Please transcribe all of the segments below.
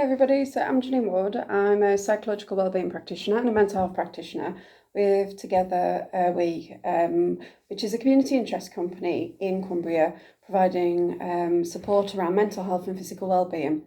everybody, so I'm Janine Ward. I'm a psychological wellbeing practitioner and a mental health practitioner with Together We, which is a community interest company in Cumbria providing support around mental health and physical wellbeing.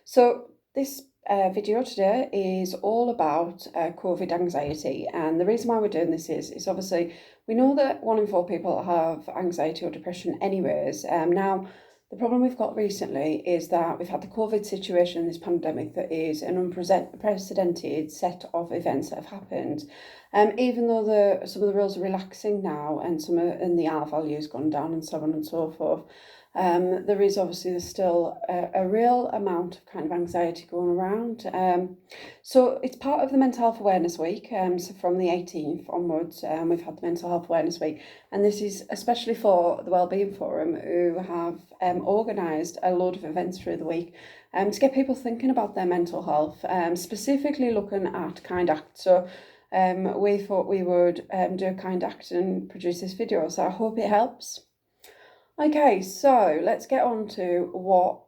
So this video today is all about COVID anxiety, and the reason why we're doing this is obviously we know that 1 in 4 people have anxiety or depression anyways. Now the problem we've got recently is that we've had the COVID situation, this pandemic, that is an unprecedented set of events that have happened. Even though some of the rules are relaxing now and and the R value has gone down and so on and so forth, there's still a real amount of kind of anxiety going around. So it's part of the Mental Health Awareness Week. So from the 18th onwards, we've had the Mental Health Awareness Week, and this is especially for the Wellbeing Forum, who have organised a load of events through the week to get people thinking about their mental health, specifically looking at Kind Act. So we thought we would do a Kind Act and produce this video, so I hope it helps. Okay, so let's get on to what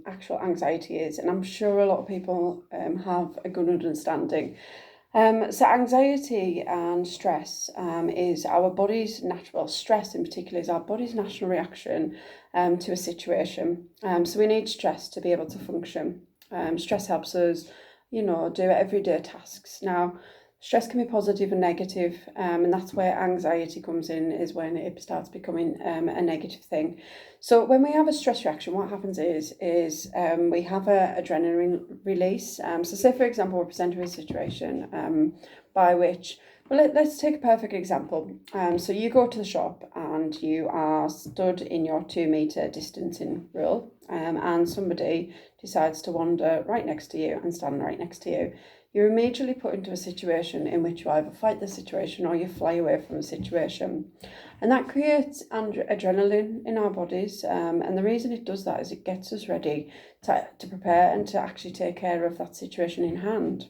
actual anxiety is, and I'm sure a lot of people have a good understanding. So anxiety and stress is our body's natural, stress in particular is our body's natural reaction to a situation. So we need stress to be able to function. Stress helps us, do everyday tasks. Now, stress can be positive and negative, and that's where anxiety comes in, is when it starts becoming a negative thing. So when we have a stress reaction, what happens is we have an adrenaline release. So say, for example, we're presented with a situation by which, well, let's take a perfect example. So you go to the shop and you are stood in your 2-metre distancing rule, and somebody decides to wander right next to you and stand right next to you. You're immediately put into a situation in which you either fight the situation or you fly away from the situation. And that creates adrenaline in our bodies. And the reason it does that is it gets us ready to prepare and to actually take care of that situation in hand.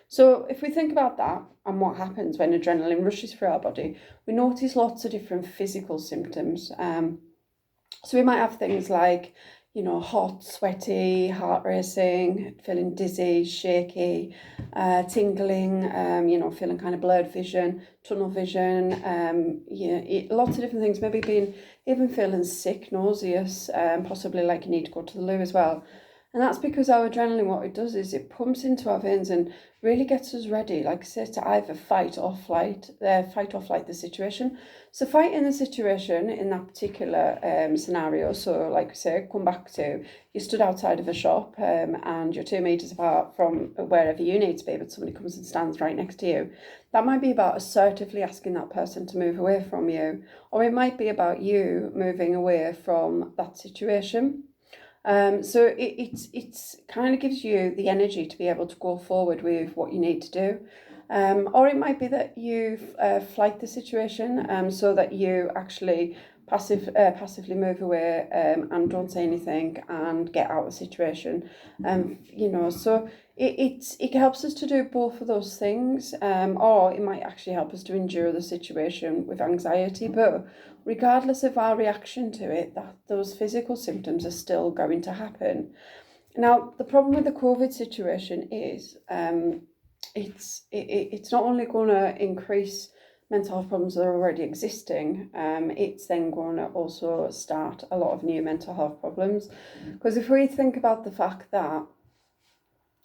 So if we think about that and what happens when adrenaline rushes through our body, we notice lots of different physical symptoms. So we might have things like, hot, sweaty, heart racing, feeling dizzy, shaky, tingling, feeling kind of blurred vision, tunnel vision, lots of different things, maybe even feeling sick, nauseous, possibly like you need to go to the loo as well. And that's because our adrenaline, what it does is it pumps into our veins and really gets us ready, like I say, to either fight or flight the situation. So fighting the situation in that particular scenario, so like I say, come back to, you stood outside of a shop and you're 2 metres apart from wherever you need to be, but somebody comes and stands right next to you. That might be about assertively asking that person to move away from you, or it might be about you moving away from that situation. So it's kind of gives you the energy to be able to go forward with what you need to do. Or it might be that you flight the situation so that you actually passively move away and don't say anything and get out of the situation. So it helps us to do both of those things, or it might actually help us to endure the situation with anxiety. But regardless of our reaction to it, those physical symptoms are still going to happen. Now, the problem with the COVID situation is it's not only going to increase mental health problems that are already existing, it's then going to also start a lot of new mental health problems. Because if we think about the fact that,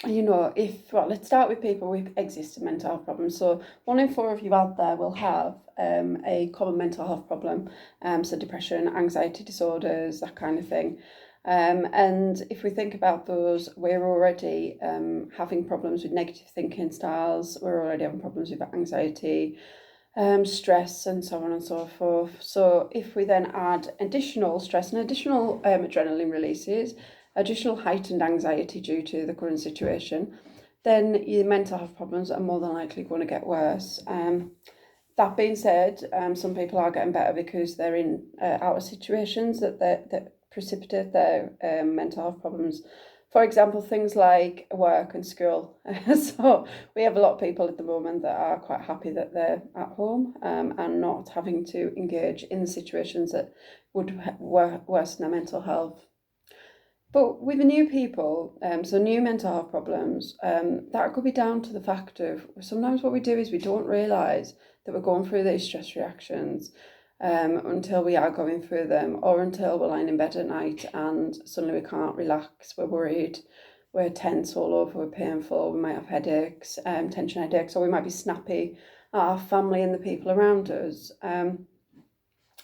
let's start with people with existing mental health problems. So 1 in 4 of you out there will have a common mental health problem, so depression, anxiety disorders, that kind of thing. And if we think about those, we're already having problems with negative thinking styles, we're already having problems with anxiety, stress, and so on and so forth. So if we then add additional stress and additional adrenaline releases, additional heightened anxiety due to the current situation, then your mental health problems are more than likely going to get worse. That being said, some people are getting better because they're in out of situations that precipitate their mental health problems. For example, things like work and school. So we have a lot of people at the moment that are quite happy that they're at home and not having to engage in the situations that would worsen their mental health. But with the new people, so new mental health problems, that could be down to the fact of sometimes what we do is we don't realise that we're going through these stress reactions until we are going through them, or until we're lying in bed at night and suddenly we can't relax, we're worried, we're tense all over, we're painful, we might have headaches, tension headaches, or we might be snappy at our family and the people around us.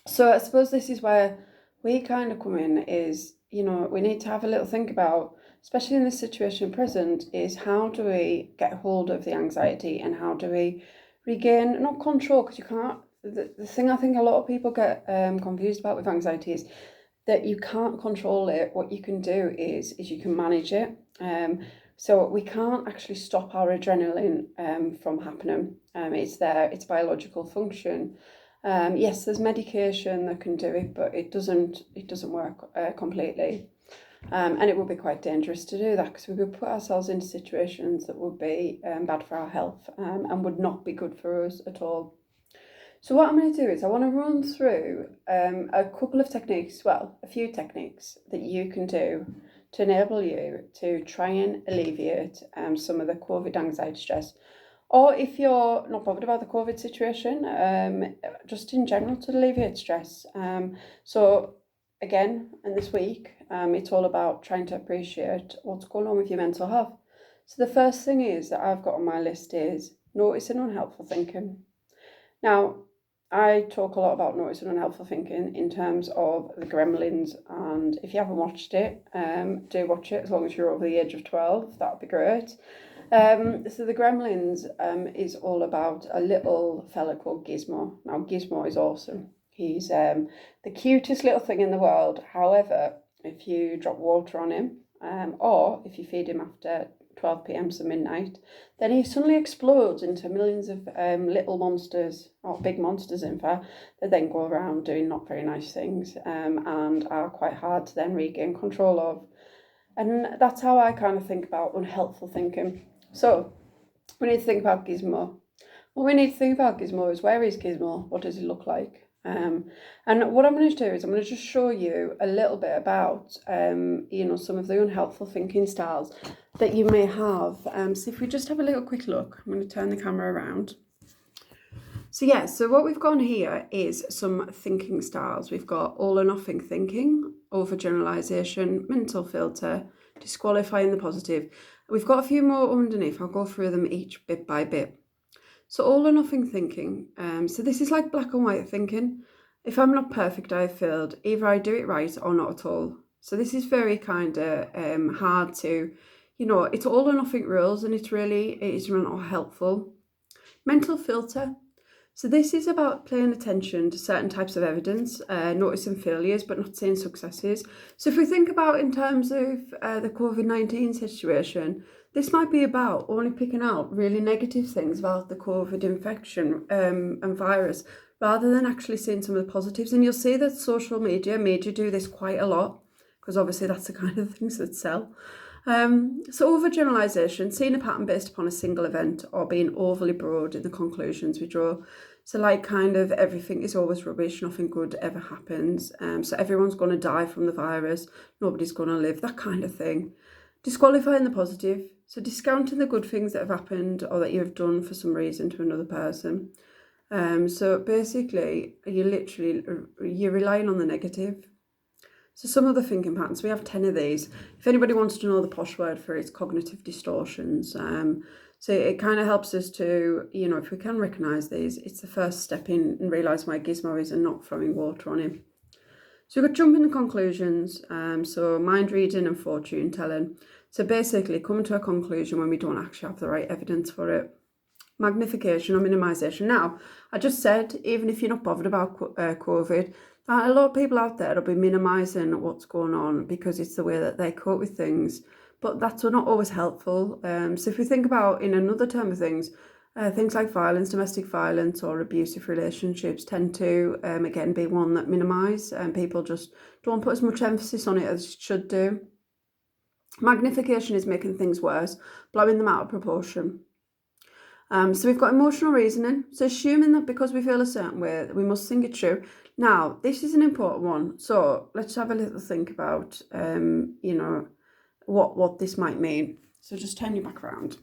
So I suppose this is where we kind of come in is, we need to have a little think about, especially in this situation present, is how do we get hold of the anxiety and how do we regain, not control, because you can't, the thing I think a lot of people get confused about with anxiety is that you can't control it. What you can do is you can manage it. So we can't actually stop our adrenaline from happening. It's there, it's biological function. Yes, there's medication that can do it, but it doesn't work completely. And it would be quite dangerous to do that because we would put ourselves into situations that would be bad for our health and would not be good for us at all. So what I'm going to do is I want to run through a couple of techniques, a few techniques that you can do to enable you to try and alleviate some of the COVID anxiety stress. Or if you're not bothered about the COVID situation, just in general to alleviate stress. So again, in this week, it's all about trying to appreciate what's going on with your mental health. So the first thing is that I've got on my list is noticing unhelpful thinking. Now, I talk a lot about noticing unhelpful thinking in terms of the Gremlins, and if you haven't watched it, do watch it as long as you're over the age of 12, that would be great. So the Gremlins is all about a little fella called Gizmo. Now Gizmo is awesome. He's the cutest little thing in the world. However, if you drop water on him or if you feed him after 12 p.m. to midnight, then he suddenly explodes into millions of little monsters, or big monsters in fact, that then go around doing not very nice things and are quite hard to then regain control of. And that's how I kind of think about unhelpful thinking. So we need to think about Gizmo. What we need to think about Gizmo is, where is Gizmo? What does he look like? And what I'm going to do is I'm going to just show you a little bit about, some of the unhelpful thinking styles that you may have. So if we just have a little quick look, I'm going to turn the camera around. So what we've got here is some thinking styles. We've got all or nothing thinking, overgeneralization, mental filter, disqualifying the positive. We've got a few more underneath. I'll go through them each bit by bit. So all or nothing thinking. So this is like black and white thinking. If I'm not perfect, I've failed. Either I do it right or not at all. So this is very kind of hard to, it's all or nothing rules, and it is not helpful. Mental filter. So this is about paying attention to certain types of evidence, noticing failures but not seeing successes. So if we think about in terms of the COVID-19 situation, this might be about only picking out really negative things about the COVID infection and virus, rather than actually seeing some of the positives. And you'll see that social media do this quite a lot, because obviously that's the kind of things that sell. So overgeneralization, seeing a pattern based upon a single event, or being overly broad in the conclusions we draw. So like kind of everything is always rubbish, nothing good ever happens. So everyone's going to die from the virus, nobody's going to live, that kind of thing. Disqualifying the positive, so discounting the good things that have happened or that you have done for some reason to another person. So basically, you're relying on the negative. So some of the thinking patterns, we have 10 of these. If anybody wants to know the posh word for it, it's cognitive distortions. So it kind of helps us to, if we can recognise these, it's the first step in and realise why Gizmo is and not throwing water on him. So we've got jumping to conclusions, so mind reading and fortune telling. So basically coming to a conclusion when we don't actually have the right evidence for it. Magnification or minimisation. Now, I just said, even if you're not bothered about COVID, a lot of people out there will be minimising what's going on because it's the way that they cope with things. But that's not always helpful. So if we think about in another term of things like violence, domestic violence or abusive relationships tend to, again, be one that minimise, and people just don't put as much emphasis on it as it should do. Magnification is making things worse, blowing them out of proportion. So we've got emotional reasoning, so assuming that because we feel a certain way, we must think it true. Now, this is an important one. So let's have a little think about, what this might mean. So just turn you back around.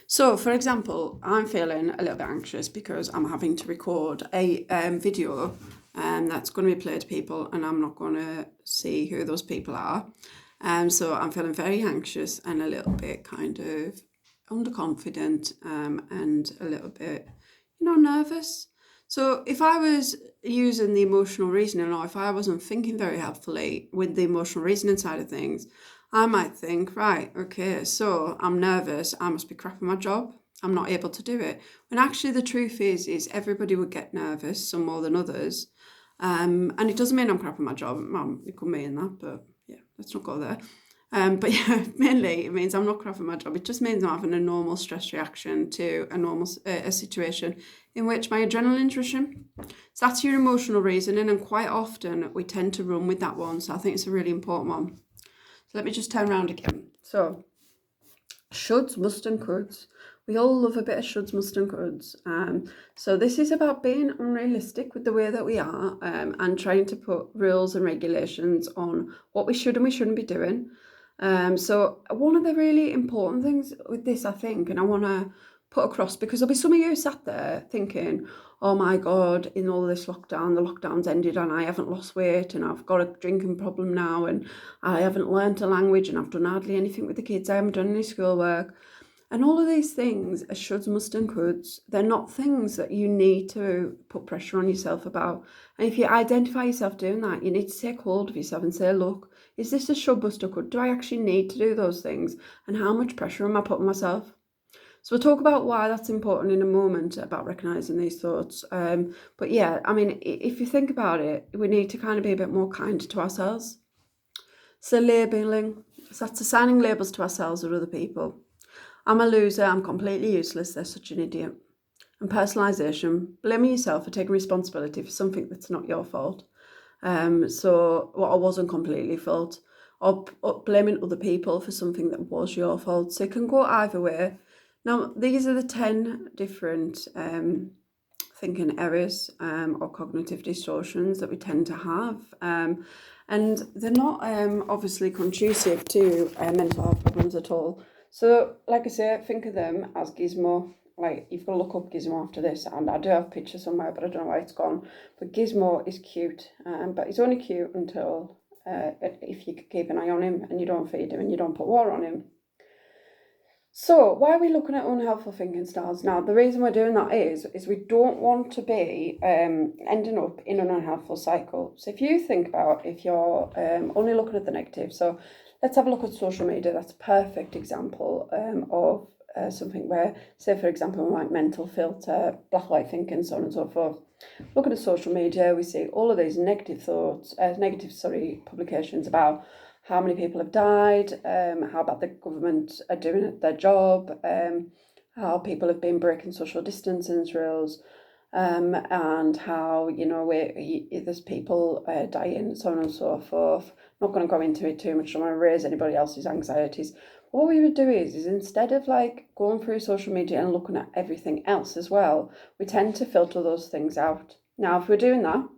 So, for example, I'm feeling a little bit anxious because I'm having to record a video that's going to be played to people, and I'm not going to see who those people are. So I'm feeling very anxious and a little bit kind of underconfident and a little bit, nervous. So if I was using the emotional reasoning, or if I wasn't thinking very helpfully with the emotional reasoning side of things, I might think, right, okay, so I'm nervous, I must be crap at my job, I'm not able to do it. When actually the truth is everybody would get nervous, some more than others. And it doesn't mean I'm crap at my job. It could mean that, but yeah, let's not go there. But yeah, mainly it means I'm not crap at my job. It just means I'm having a normal stress reaction to a normal a situation in which my adrenaline's rushing. So that's your emotional reasoning, and quite often we tend to run with that one. So I think it's a really important one. So let me just turn around again. So shoulds, must and coulds. We all love a bit of shoulds, must and coulds. So this is about being unrealistic with the way that we are and trying to put rules and regulations on what we should and we shouldn't be doing. So one of the really important things with this, I think, and I want to put across, because there'll be some of you sat there thinking, oh my God, in all this lockdown, the lockdown's ended and I haven't lost weight and I've got a drinking problem now and I haven't learnt a language and I've done hardly anything with the kids, I haven't done any schoolwork. And all of these things are shoulds, must and coulds. They're not things that you need to put pressure on yourself about. And if you identify yourself doing that, you need to take hold of yourself and say, look, is this a should, must or could? Do I actually need to do those things? And how much pressure am I putting myself? So we'll talk about why that's important in a moment, about recognising these thoughts. But yeah, I mean, if you think about it, we need to kind of be a bit more kind to ourselves. So labelling, so that's assigning labels to ourselves or other people. I'm a loser, I'm completely useless, they're such an idiot. And personalisation, blaming yourself for taking responsibility for something that's not your fault. So what I wasn't completely fault, or blaming other people for something that was your fault. So it can go either way. Now, these are the 10 different thinking errors or cognitive distortions that we tend to have. And they're not obviously conducive to mental health problems at all. So, like I say, think of them as Gizmo. Like, you've got to look up Gizmo after this, and I do have a picture somewhere, but I don't know why it's gone. But Gizmo is cute, but he's only cute until if you keep an eye on him and you don't feed him and you don't put water on him. So why are we looking at unhelpful thinking styles? Now, the reason we're doing that is we don't want to be ending up in an unhelpful cycle. So if you think about, if you're only looking at the negative, so let's have a look at social media. That's a perfect example of something where, say, for example, we might mental filter, black light thinking, so on and so forth. Looking at social media, we see all of these negative thoughts, publications about how many people have died, how bad the government are doing their job, how people have been breaking social distancing rules, and how, there's people dying, so on and so forth. Not going to go into it too much, I don't want to raise anybody else's anxieties. What we would do is instead of like going through social media and looking at everything else as well, we tend to filter those things out. Now, if we're doing that,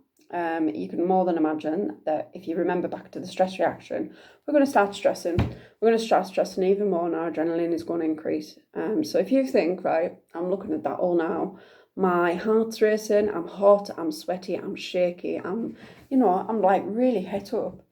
you can more than imagine that if you remember back to the stress reaction, we're going to start stressing. We're going to start stressing even more, and our adrenaline is going to increase. So if you think, right, I'm looking at that all now, my heart's racing, I'm hot, I'm sweaty, I'm shaky, I'm like really het up.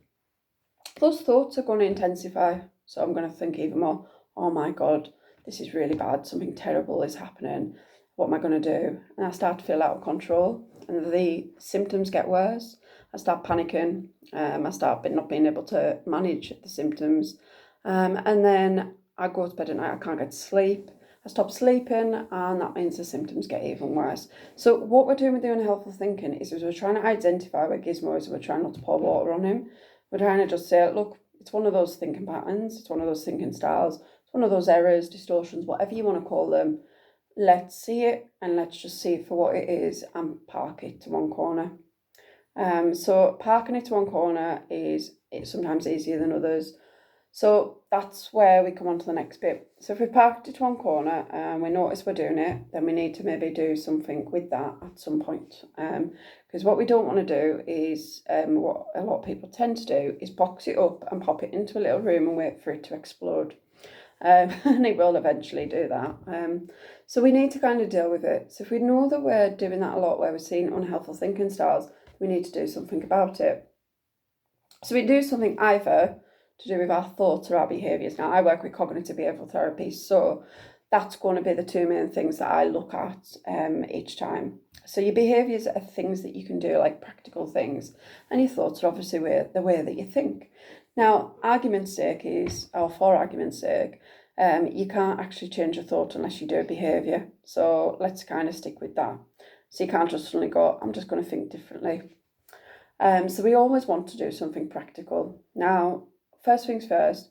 Those thoughts are going to intensify. So I'm going to think even more, oh my God, this is really bad. Something terrible is happening. What am I going to do? And I start to feel out of control, and the symptoms get worse. I start panicking. I start not being able to manage the symptoms. And then I go to bed at night, I can't get to sleep. I stop sleeping, and that means the symptoms get even worse. So what we're doing with the unhelpful thinking is we're trying to identify where Gizmo is, and we're trying not to pour water on him. We're trying to just say, look, it's one of those thinking patterns, it's one of those thinking styles, it's one of those errors, distortions, whatever you want to call them. Let's see it, and let's just see it for what it is and park it to one corner. So parking it to one corner is sometimes easier than others. So that's where we come on to the next bit. So if we parked it one corner and we notice we're doing it, then we need to maybe do something with that at some point. Because what we don't want to do is, what a lot of people tend to do, is box it up and pop it into a little room and wait for it to explode. And it will eventually do that. So we need to kind of deal with it. So if we know that we're doing that a lot, where we're seeing unhelpful thinking styles, we need to do something about it. So we do something either to do with our thoughts or our behaviours. Now, I work with cognitive behavioural therapy, so that's going to be the two main things that I look at each time. So your behaviours are things that you can do, like practical things, and your thoughts are obviously the way that you think. Now, for argument's sake, you can't actually change a thought unless you do a behaviour. So let's kind of stick with that. So you can't just suddenly go, I'm just going to think differently. So we always want to do something practical. Now, first things first,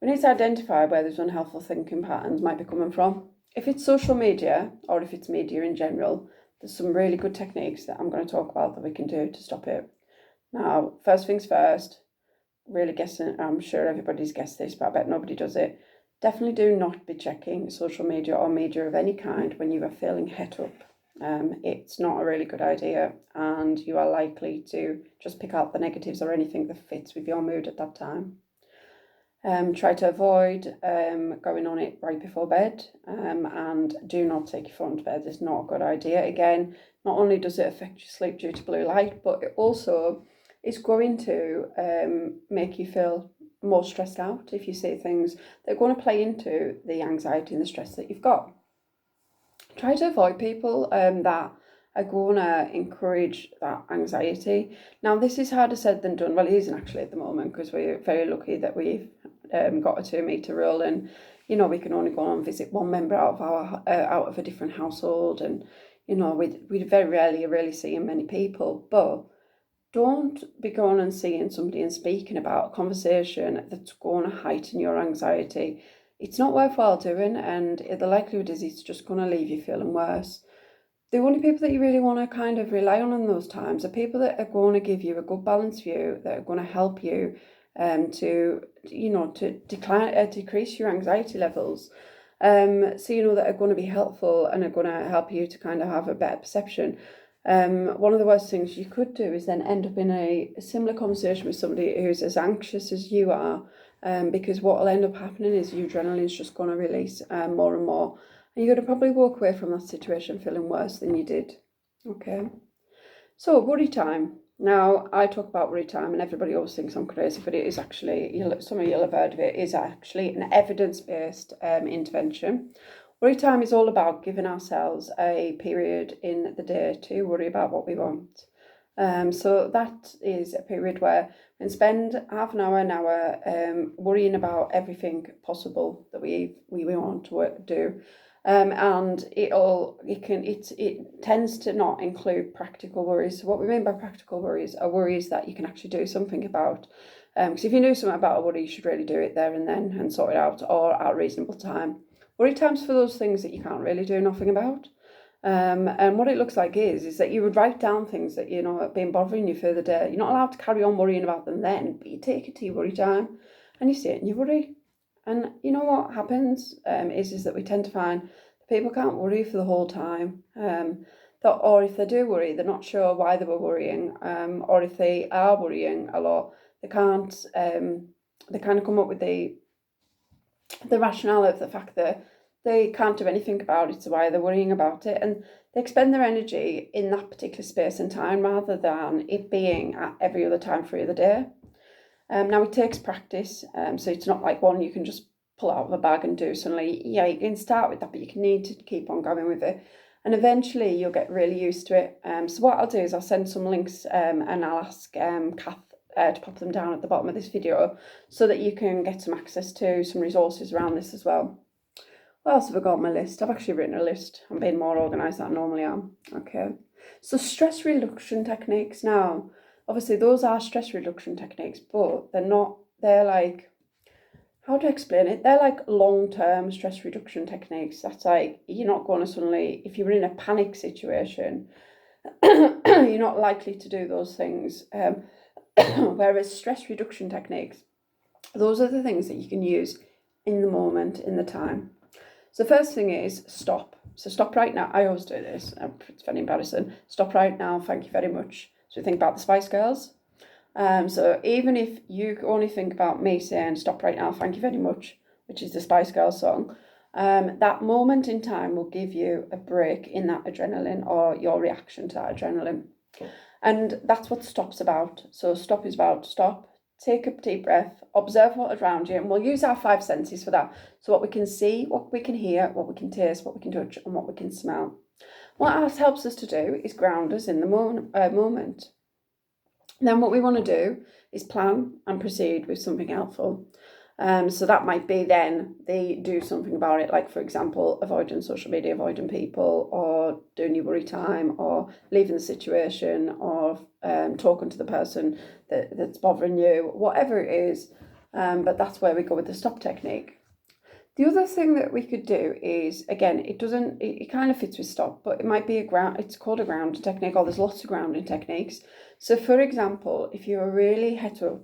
we need to identify where those unhelpful thinking patterns might be coming from. If it's social media or if it's media in general, there's some really good techniques that I'm going to talk about that we can do to stop it. Now, first things first, really guessing, I'm sure everybody's guessed this, but I bet nobody does it. Definitely do not be checking social media or media of any kind when you are feeling het up. It's not a really good idea, and you are likely to just pick out the negatives or anything that fits with your mood at that time. Try to avoid going on it right before bed, and do not take your phone to bed. It's not a good idea. Again, not only does it affect your sleep due to blue light, but it also is going to make you feel more stressed out if you see things that are going to play into the anxiety and the stress that you've got. Try to avoid people that are going to encourage that anxiety. Now, this is harder said than done. Well, it isn't actually at the moment, because we're very lucky that we've got a 2-metre rule, and we can only go and visit one member out of a different household, and we very rarely really seeing many people. But don't be going and seeing somebody and speaking about a conversation that's going to heighten your anxiety. It's not worthwhile doing, and the likelihood is it's just going to leave you feeling worse. The only people that you really want to kind of rely on in those times are people that are going to give you a good balanced view, that are going to help you to decrease your anxiety levels. So that are going to be helpful and are going to help you to kind of have a better perception. One of the worst things you could do is then end up in a similar conversation with somebody who's as anxious as you are, because what will end up happening is your adrenaline is just going to release more and more, and you're going to probably walk away from that situation feeling worse than you did. Okay, so worry time. Now, I talk about worry time and everybody always thinks I'm crazy, but it is actually, some of you will have heard of it, is actually an evidence-based intervention. Worry time is all about giving ourselves a period in the day to worry about what we want. So that is a period where we can spend half an hour, worrying about everything possible that we want to do. And it tends to not include practical worries. So what we mean by practical worries are worries that you can actually do something about. Because if you know something about a worry, you should really do it there and then and sort it out, or at a reasonable time. Worry time's for those things that you can't really do nothing about. And what it looks like is that you would write down things that have been bothering you for the day. You're not allowed to carry on worrying about them then, but you take it to your worry time and you sit and you worry. And you know what happens is that we tend to find that people can't worry for the whole time. Or if they do worry, they're not sure why they were worrying. Or if they are worrying a lot, they can't. They kind of come up with the rationale of the fact that they can't do anything about it, so why they're worrying about it, and they expend their energy in that particular space and time rather than it being at every other time for the day. Now it takes practice, so it's not like one you can just pull out of the bag and do suddenly. Yeah, you can start with that, but you need to keep on going with it, and eventually you'll get really used to it. So what I'll do is I'll send some links and I'll ask Kath to pop them down at the bottom of this video so that you can get some access to some resources around this as well. What else have I got on my list? I've actually written a list. I'm being more organised than I normally am. Okay. So stress reduction techniques. Now, obviously those are stress reduction techniques, but they're like, how do I explain it? They're like long-term stress reduction techniques. That's like, you're not going to suddenly, if you're in a panic situation, you're not likely to do those things. Whereas stress reduction techniques, Those are the things that you can use in the moment, in the time. So the first thing is stop. So stop right now. I always do this. It's very embarrassing. Stop right now. Thank you very much. So think about the Spice Girls. So even if you only think about me saying stop right now, thank you very much, which is the Spice Girls song, that moment in time will give you a break in that adrenaline or your reaction to that adrenaline. And that's what stop's about. So stop is about stop, take a deep breath, observe what's around you, and we'll use our 5 senses for that. So what we can see, what we can hear, what we can taste, what we can touch, and what we can smell. What that helps us to do is ground us in the moment. Then what we want to do is plan and proceed with something helpful. So that might be then they do something about it, like for example, avoiding social media, avoiding people, or doing your worry time, or leaving the situation, or talking to the person that's bothering you, whatever it is. But that's where we go with the stop technique. The other thing that we could do is, again, it kind of fits with stop, but it might be it's called a grounding technique, or there's lots of grounding techniques. So for example, if you're really het up,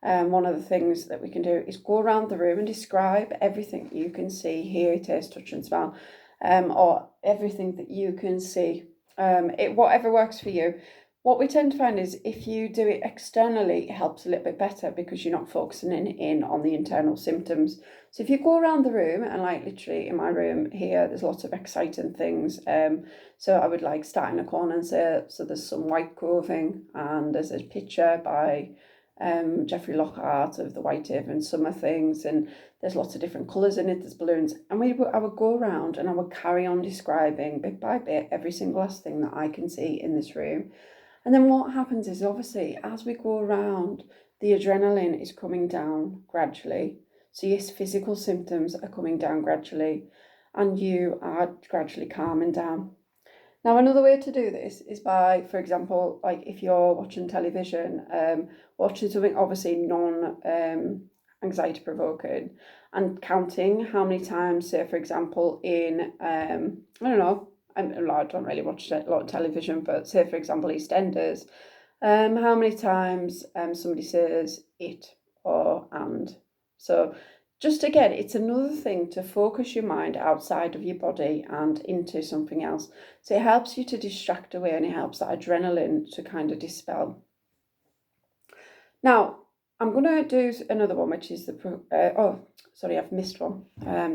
one of the things that we can do is go around the room and describe everything you can see, hear, taste, touch and smell, or everything that you can see, whatever works for you. What we tend to find is if you do it externally, it helps a little bit better because you're not focusing in on the internal symptoms. So if you go around the room, and like literally in my room here, there's lots of exciting things. So I would like start in a corner and say, so there's some white clothing and there's a picture by Geoffrey Lockhart of the Whitehaven summer things, and there's lots of different colours in it, there's balloons, and I would go around and I would carry on describing bit by bit every single last thing that I can see in this room. And then what happens is, obviously, as we go around, the adrenaline is coming down gradually. So your physical symptoms are coming down gradually, and you are gradually calming down. Now, another way to do this is by, for example, like if you're watching television, watching something obviously non-anxiety provoking, and counting how many times, say, for example, in, I don't know, I don't really watch a lot of television, but say, for example, EastEnders, how many times somebody says it or and. So just again, it's another thing to focus your mind outside of your body and into something else. So it helps you to distract away, and it helps that adrenaline to kind of dispel. Now, I'm going to do another one, which is I've missed one.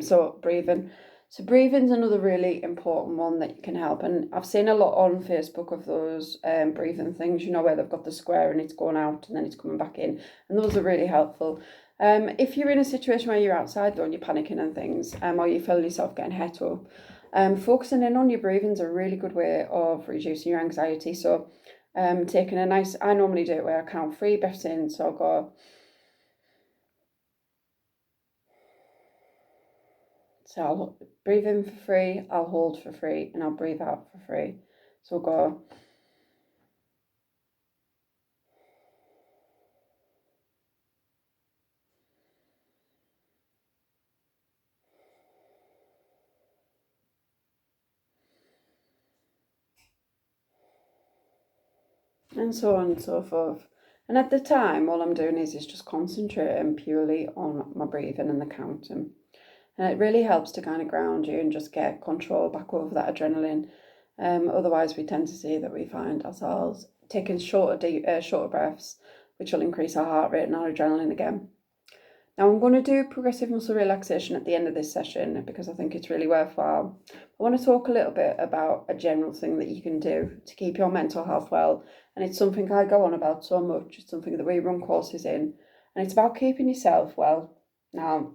So breathing. So breathing's another really important one that you can help. And I've seen a lot on Facebook of those breathing things, where they've got the square and it's going out and then it's coming back in. And those are really helpful. If you're in a situation where you're outside though and you're panicking and things, or you feel yourself getting het up, focusing in on your breathing is a really good way of reducing your anxiety. So taking I normally do it where I count 3 breaths in. So I'll go. So I'll breathe in for 3, I'll hold for 3, and I'll breathe out for 3. So I'll go. And so on and so forth. And at the time, all I'm doing is just concentrating purely on my breathing and the counting. And it really helps to kind of ground you and just get control back over that adrenaline. Otherwise, we tend to see that we find ourselves taking shorter breaths, which will increase our heart rate and our adrenaline again. Now, I'm going to do progressive muscle relaxation at the end of this session because I think it's really worthwhile. I want to talk a little bit about a general thing that you can do to keep your mental health well. And it's something I go on about so much. It's something that we run courses in. And it's about keeping yourself well. Now,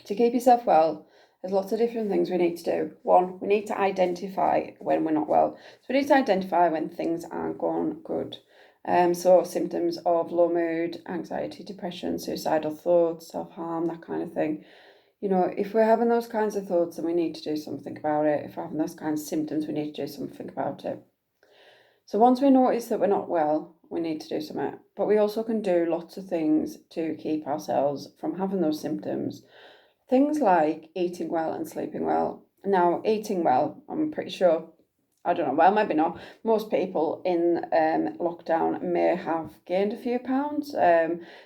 to keep yourself well, there's lots of different things we need to do. One, we need to identify when we're not well. So we need to identify when things aren't going good. So symptoms of low mood, anxiety, depression, suicidal thoughts, self-harm, that kind of thing. If we're having those kinds of thoughts, then we need to do something about it. If we're having those kinds of symptoms, we need to do something about it. So once we notice that we're not well, we need to do something. But we also can do lots of things to keep ourselves from having those symptoms. Things like eating well and sleeping well. Now, eating well, I'm pretty sure I don't know, well, maybe not. Most people in lockdown may have gained a few pounds.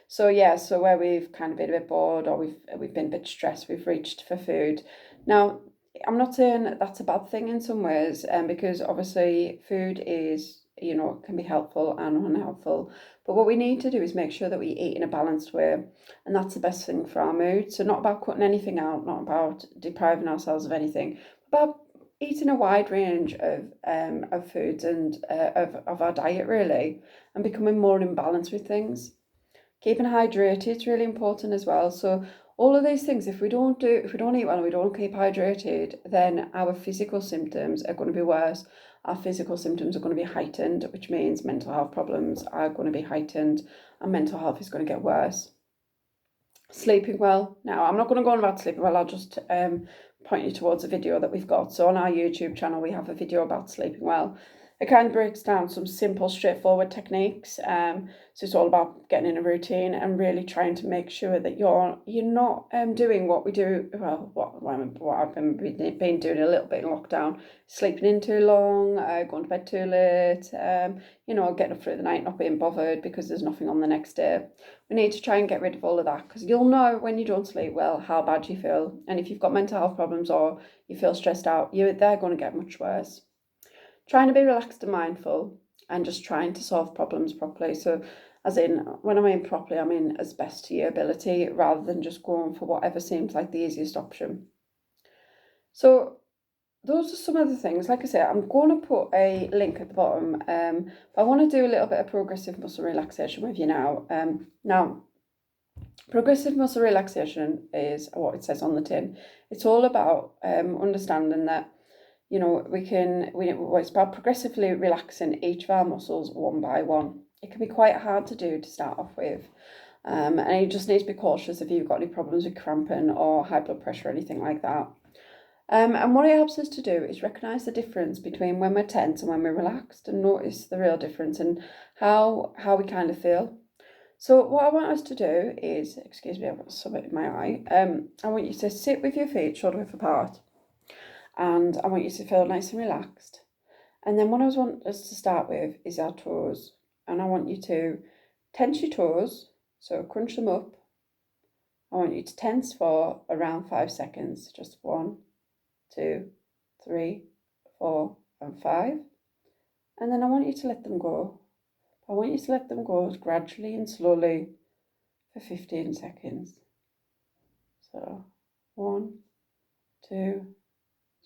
So yeah, so where we've kind of been a bit bored or we've been a bit stressed, we've reached for food. Now, I'm not saying that's a bad thing in some ways, because obviously food is, can be helpful and unhelpful. But what we need to do is make sure that we eat in a balanced way, and that's the best thing for our mood. So not about cutting anything out, not about depriving ourselves of anything, about eating a wide range of foods and of our diet really, and becoming more in balance with things. Keeping hydrated is really important as well. So all of these things, if we don't eat well and we don't keep hydrated, then our physical symptoms are going to be worse. Our physical symptoms are going to be heightened, which means mental health problems are going to be heightened and mental health is going to get worse. Sleeping well. Now, I'm not going to go on about sleeping well, I'll just point you towards a video that we've got. So on our YouTube channel, we have a video about sleeping well. It kind of breaks down some simple, straightforward techniques. So it's all about getting in a routine and really trying to make sure that you're not doing what we do. Well, what I've been doing a little bit in lockdown, sleeping in too long, going to bed too late. Getting up through the night, not being bothered because there's nothing on the next day. We need to try and get rid of all of that, because you'll know when you don't sleep well how bad you feel, and if you've got mental health problems or you feel stressed out, they're going to get much worse. Trying to be relaxed and mindful and just trying to solve problems properly. So as in, when I mean properly, I mean as best to your ability rather than just going for whatever seems like the easiest option. So those are some of the things. Like I said, I'm going to put a link at the bottom, but I want to do a little bit of progressive muscle relaxation with you now. Now, progressive muscle relaxation is what it says on the tin. It's all about understanding that it's about progressively relaxing each of our muscles one by one. It can be quite hard to do to start off with. And you just need to be cautious if you've got any problems with cramping or high blood pressure or anything like that. And what it helps us to do is recognise the difference between when we're tense and when we're relaxed, and notice the real difference and how we kind of feel. So what I want us to do is, excuse me, I've got something in my eye. I want you to sit with your feet shoulder width apart, and I want you to feel nice and relaxed. And then what I want us to start with is our toes, and I want you to tense your toes, so crunch them up. I want you to tense for around 5 seconds, just 1, 2, 3, 4, and 5. And then I want you to let them go. I want you to let them go gradually and slowly for 15 seconds. So 1, 2,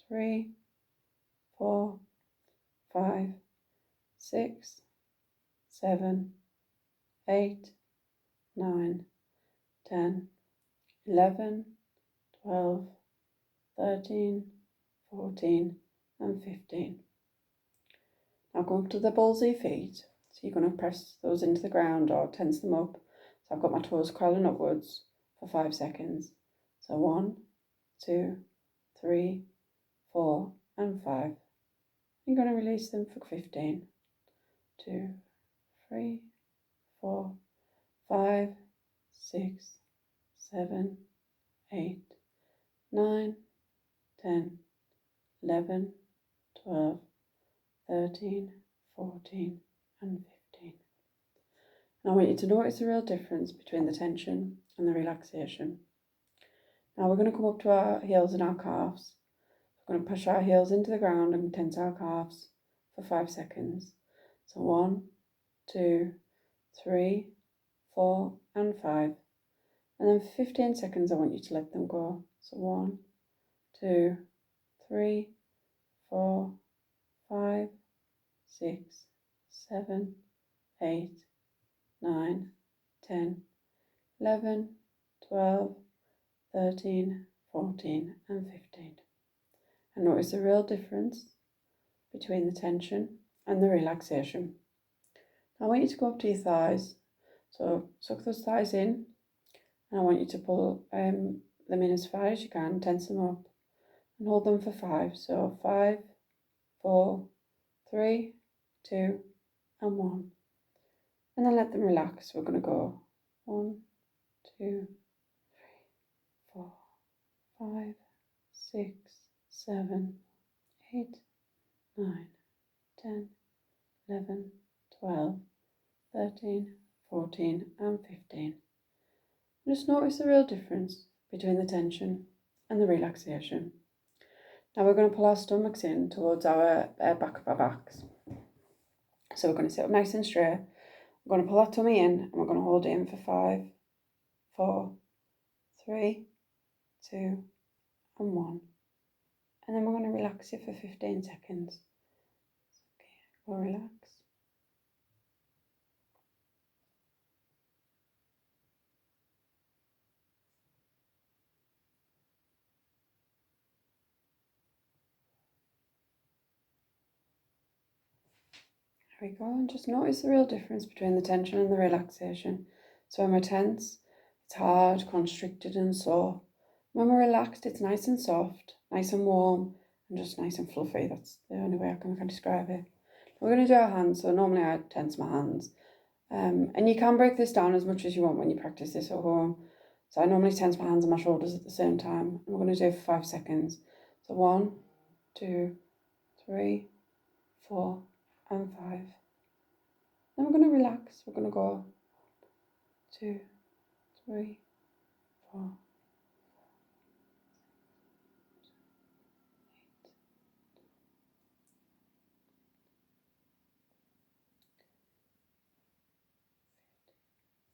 3, 4, 5, 6, 7, 8, 9, 10, 11, 12, 13, 14, and 15. Now go up to the balls of your feet. So you're going to press those into the ground or tense them up. So I've got my toes curling upwards for 5 seconds. So 1, 2, 3, 4, and 5. You're going to release them for 15. 2, 3, 4, 5, 6, 7, 8, 9, 10, 11, 12, 13, 14, and 15. And I want you to notice the real difference between the tension and the relaxation. Now we're going to come up to our heels and our calves. We're going to push our heels into the ground and tense our calves for 5 seconds. So 1, 2, 3, 4, and 5. And then for 15 seconds I want you to let them go. So 1, 2, 3, 4, 5, 6, 7, 8, 9, 10, 11, 12, 13, 14, and 15. And notice the real difference between the tension and the relaxation. I want you to go up to your thighs. So suck those thighs in, and I want you to pull them in as far as you can, tense them up, and hold them for 5. So 5, 4, 3, 2, and 1. And then let them relax. We're going to go 1, 2, 3, 4, 5, 6, 7, 8, 9, 10, 11, 12, 13, 14 and 15. Just notice the real difference between the tension and the relaxation. Now we're going to pull our stomachs in towards our back of our backs. So we're going to sit up nice and straight. We're going to pull our tummy in and we're going to hold it in for 5, 4, 3, 2 and 1. And then we're going to relax it for 15 seconds. Okay, we'll relax. There we go, and just notice the real difference between the tension and the relaxation. So when we're tense, it's hard, constricted and sore. When we're relaxed, it's nice and soft, nice and warm, and just nice and fluffy. That's the only way I can describe it. We're going to do our hands, so normally I tense my hands. And you can break this down as much as you want when you practice this at home. So I normally tense my hands and my shoulders at the same time. And we're going to do it for 5 seconds. So 1, 2, 3, 4 and 5. Then we're going to relax. We're going to go 2, 3, 4.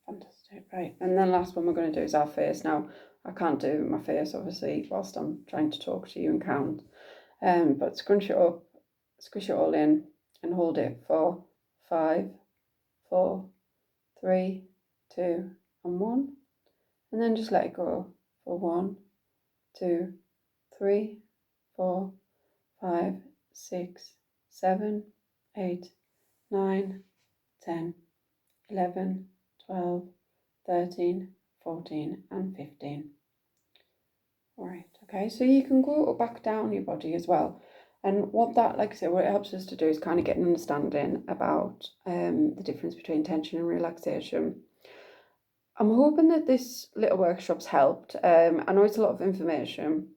Fantastic, right. And then last one we're going to do is our face. Now, I can't do my face, obviously, whilst I'm trying to talk to you and count. But scrunch it up, squish it all in, and hold it for 5, 4, 3, 2 and 1. And then just let it go for 1, 2, 3, 4, 5, 6, 7, 8, 9, 10, 11, 12, 13, 14 and 15. Alright, okay, so you can go back down your body as well. And what that, like I said, what it helps us to do is kind of get an understanding about the difference between tension and relaxation. I'm hoping that this little workshop's helped. I know it's a lot of information.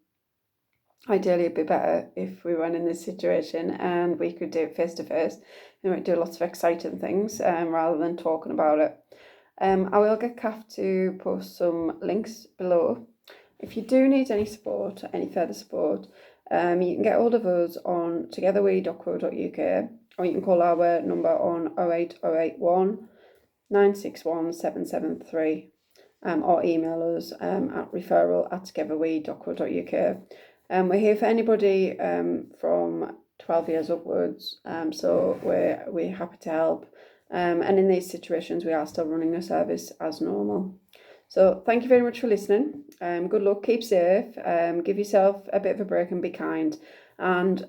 Ideally, it'd be better if we weren't in this situation and we could do it face to face. We might do lots of exciting things rather than talking about it. I will get Kath to post some links below. If you do need any support, any further support, you can get hold of us on togetherwe.co.uk, or you can call our number on 08081 961 773, or email us at referral@togetherwe.co.uk. We're here for anybody from 12 years upwards, so we're happy to help. And in these situations, we are still running a service as normal. So thank you very much for listening. Good luck, keep safe, give yourself a bit of a break and be kind. And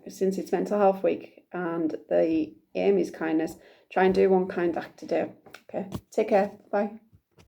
since it's Mental Health Week and the aim is kindness, try and do one kind act a day. Okay, take care, bye.